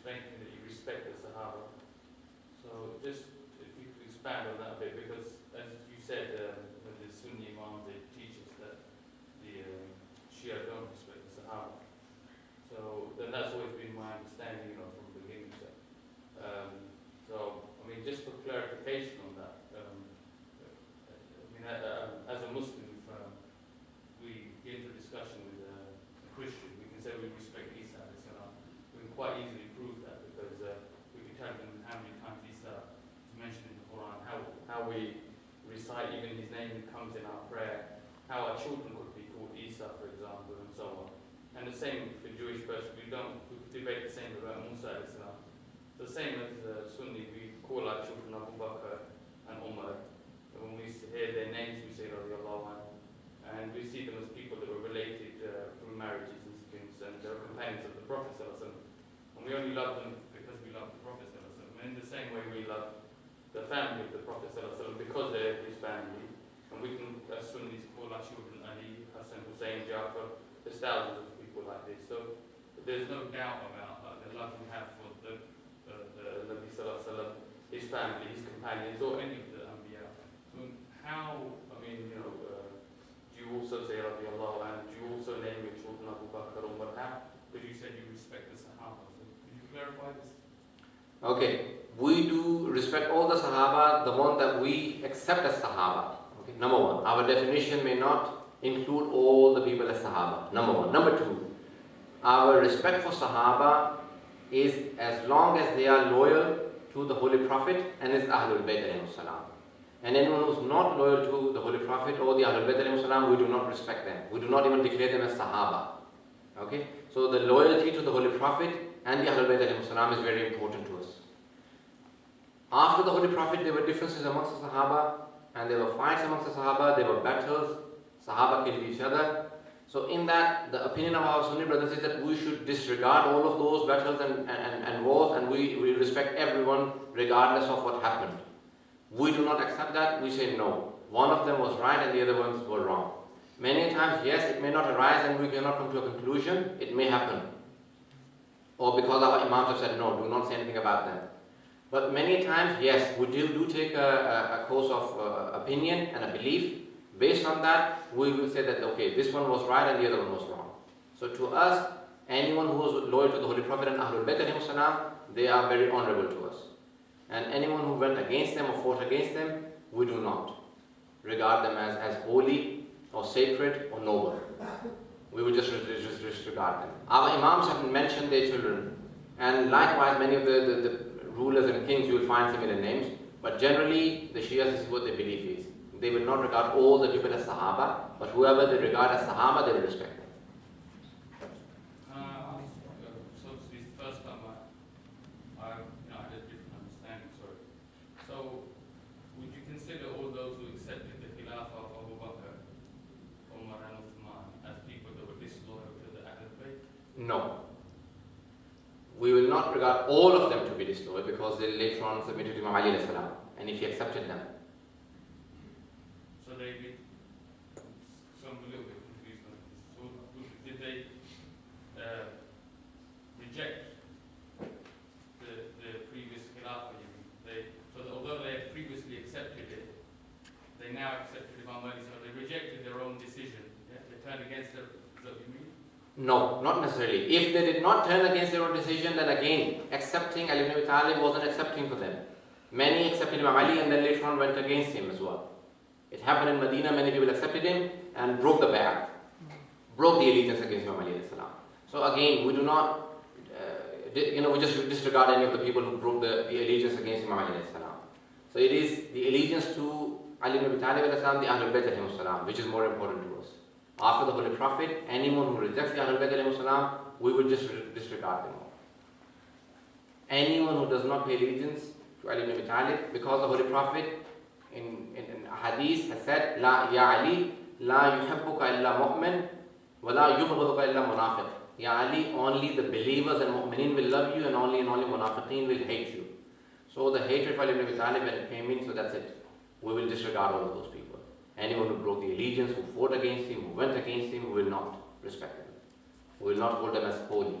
strengthening that you respect the Sahaba. So just if you could expand on that a bit, because as you said, when the Sunni Imams, they teach us that the Shia don't respect the Sahaba. So then that's always been my understanding, from the beginning. So I mean, just for clarification on that, as a Muslim, if we get into a discussion with a Christian, we can say we respect Isa. We can quite easily prove that because we can tell them how many times Isa is mentioned in the Quran, how we recite even his name that comes in our prayer, how our children could be called Isa, for example, and so on. And the same for Jewish person, we debate the same about Musa. The same as Sunni, we call our children Abu Bakr and Umar. And when we hear their names, we say Radiallahu anhu. And we see them as people that were related through marriages and things, and they're companions of the Prophet ﷺ. And we only love them because we love the Prophet ﷺ. And in the same way we love the family of the Prophet ﷺ because they're his family. And we can, as Sunnis, call our children Ali, Hassan, Hussein, Jafar. There's thousands of people like this. So there's no doubt about the love we have for the Nabi Sallallahu Alaihi Wasallam, his family, his companions, or any of the Anbiya. So how, do you also say Radiallahu anhu? Do you also name your children Abu Bakr or Umar? Because you said you respect the Sahaba. So could you clarify this? Okay, we do respect all the Sahaba, the one that we accept as Sahaba. Okay, number one, our definition may not include all the people as Sahaba. Number one. Number two, our respect for Sahaba is as long as they are loyal to the Holy Prophet and his Ahlul Bayt alayhi salam. And anyone who is not loyal to the Holy Prophet or the Ahlul Bayt alayhi salam, we do not respect them. We do not even declare them as Sahaba. Okay? So the loyalty to the Holy Prophet and the Ahlul Bayt alayhi salam is very important to us. After the Holy Prophet, there were differences amongst the Sahaba, and there were fights amongst the Sahaba, there were battles, Sahaba killed each other. So in that, the opinion of our Sunni brothers is that we should disregard all of those battles and wars, and we respect everyone regardless of what happened. We do not accept that. We say no. One of them was right and the other ones were wrong. Many times, yes, it may not arise and we cannot come to a conclusion. It may happen. Or because our Imams have said no, do not say anything about them. But many times, yes, we do take a course of opinion and a belief. Based on that, we will say that, okay, this one was right and the other one was wrong. So to us, anyone who was loyal to the Holy Prophet and Ahlul Bayt alayhi salam, they are very honorable to us. And anyone who went against them or fought against them, we do not regard them as holy or sacred or noble. We will just disregard them. Our Imams have mentioned their children, and likewise many of the rulers and kings, you will find similar names. But generally, the Shias, this is what their belief is. They will not regard all the people as Sahaba, but whoever they regard as Sahaba, they will respect them. So this is the first time I had a different understanding, sorry. So would you consider all those who accepted the Khilafah of Abu Bakr, Umar and Uthman as people that were disloyal to the Ahlul Bayt? No. We will not regard all of them to be disloyal because they later on submitted to Imam Ali alayhi salam, and if he accepted them. So they did, so I'm a little bit confused on this. So did they reject the previous Khilafah? Although they had previously accepted it, they now accepted Imam Ali, so they rejected their own decision. Yeah? They turned against it. Is that what you mean? No, not necessarily. If they did not turn against their own decision, then again, accepting Ali ibn Abi Talib wasn't accepting for them. Many accepted Imam Ali and then later on went against him as well. It happened in Medina, many people accepted him and broke the bay'at, broke the allegiance against Imam Ali alayhi salam. So again, we do not, we just disregard any of the people who broke the allegiance against Imam Ali alayhi salam. So it is the allegiance to Ali ibn Abi Talib alayhi salam, the Ahlul Bayt alayhi salam, which is more important to us. After the Holy Prophet, anyone who rejects the Ahlul Bayt alayhi salam, we will just disregard them all. Anyone who does not pay allegiance to Ali ibn Abi Talib, because the Holy Prophet in hadith has said, La ya Ali, la yuhibbuka illa mu'min, wa la yubghiduka illa munafiq. Ya Ali, only the believers and mu'mineen will love you, and only munafiqeen will hate you. So the hatred for Ali ibn Abi Talib came in, so that's it. We will disregard all of those people. Anyone who broke the allegiance, who fought against him, who went against him, we will not respect them. We will not hold them as holy.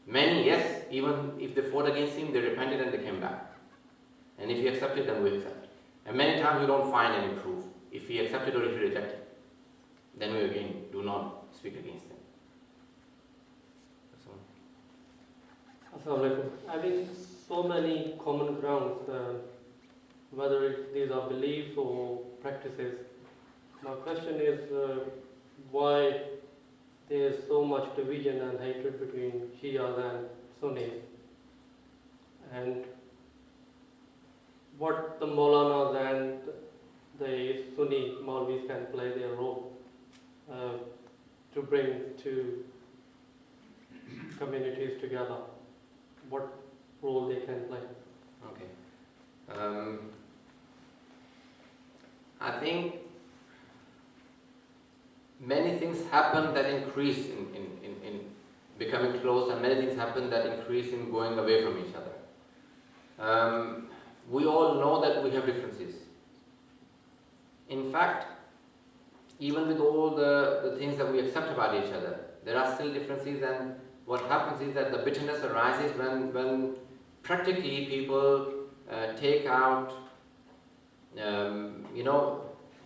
Many, yes, even if they fought against him, they repented and they came back. And if he accepted, then we accept. And many times we don't find any proof. If he accepted or if he rejected, then we again do not speak against him. Assalamu alaikum. Having so many common grounds, whether these are beliefs or practices, my question is why there is so much division and hatred between Shias and Sunnis, and what the Maulanas and the Sunni Maulvis can play their role to bring two communities together. What role they can play? Okay. I think many things happen that increase in becoming close, and many things happen that increase in going away from each other. We all know that we have differences. In fact, even with all the things that we accept about each other, there are still differences, and what happens is that the bitterness arises when practically people take out,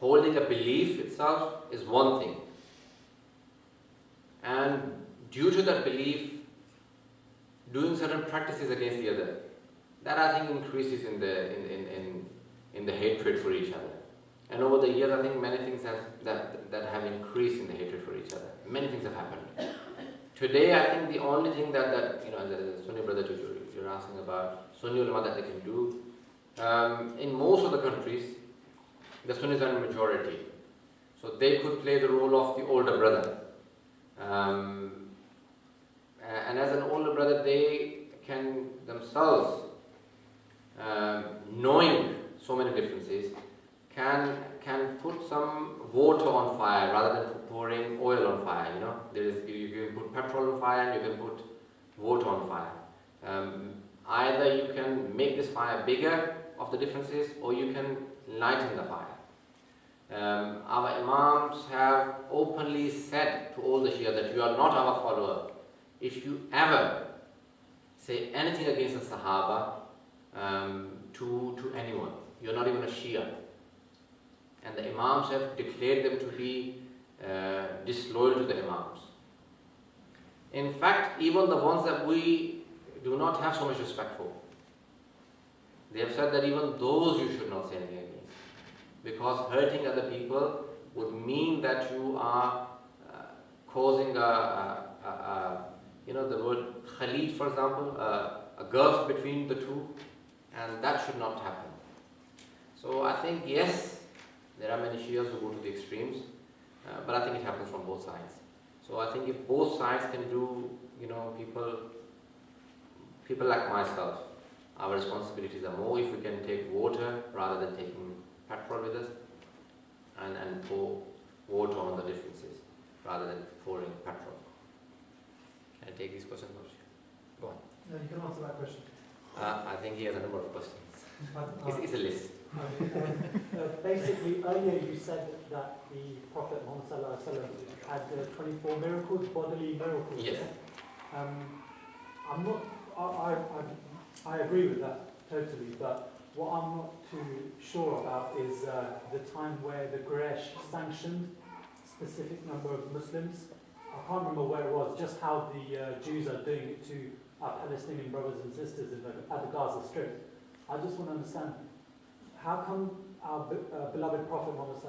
holding a belief itself is one thing. And due to that belief, doing certain practices against the other, that I think increases in the hatred for each other. And over the years, I think many things that have increased in the hatred for each other. Many things have happened. Today, I think the only thing that the Sunni brother you're asking about, Sunni ulama that they can do, in most of the countries, the Sunnis are in majority. So they could play the role of the older brother. And as an older brother, they can themselves, knowing so many differences, can put some water on fire rather than pouring oil on fire. You can put petrol on fire and you can put water on fire. Either you can make this fire bigger of the differences, or you can lighten the fire. Our Imams have openly said to all the Shia that you are not our follower if you ever say anything against the Sahaba to anyone. You're not even a Shia. And the Imams have declared them to be disloyal to the Imams. In fact, even the ones that we do not have so much respect for, they have said that even those you should not say anything against. Because hurting other people would mean that you are causing the word khalid, for example, a gulf between the two, and that should not happen. So I think, yes, there are many Shias who go to the extremes, but I think it happens from both sides. So I think if both sides can do, people like myself, our responsibilities are more if we can take water rather than taking petrol with us, and pour water on the differences rather than pouring petrol. Can I take these questions? Go on. No, you can answer that question. I think he has a number of questions. It's a list. Basically, earlier you said that the Prophet Muhammad had 24 miracles, bodily miracles. Yes. I agree with that totally, but what I'm not too sure about is the time where the Quraysh sanctioned a specific number of Muslims. I can't remember where it was, just how the Jews are doing it to our Palestinian brothers and sisters at the Gaza Strip. I just want to understand, how come our beloved Prophet Muhammad,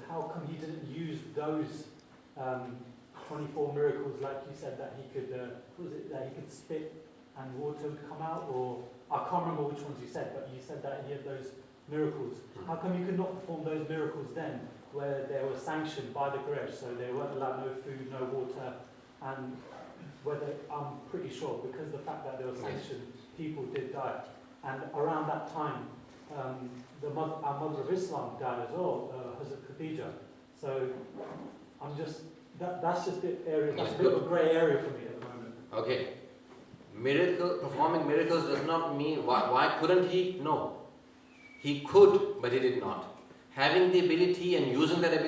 how come he didn't use those 24 miracles, like you said, that he could, that he could spit and water would come out, or I can't remember which ones you said, but you said that he had those miracles. How come you could not perform those miracles then, where they were sanctioned by the Quraysh, so they weren't allowed no food, no water, and whether, I'm pretty sure, because the fact that they were sanctioned, people did die. And around that time, our mother of Islam died as well, Hazrat Khadija. So that's just the area, that's a bit of a grey area for me at the moment. Okay. Performing miracles does not mean, why couldn't he? No. He could, but he did not. Having the ability and using that ability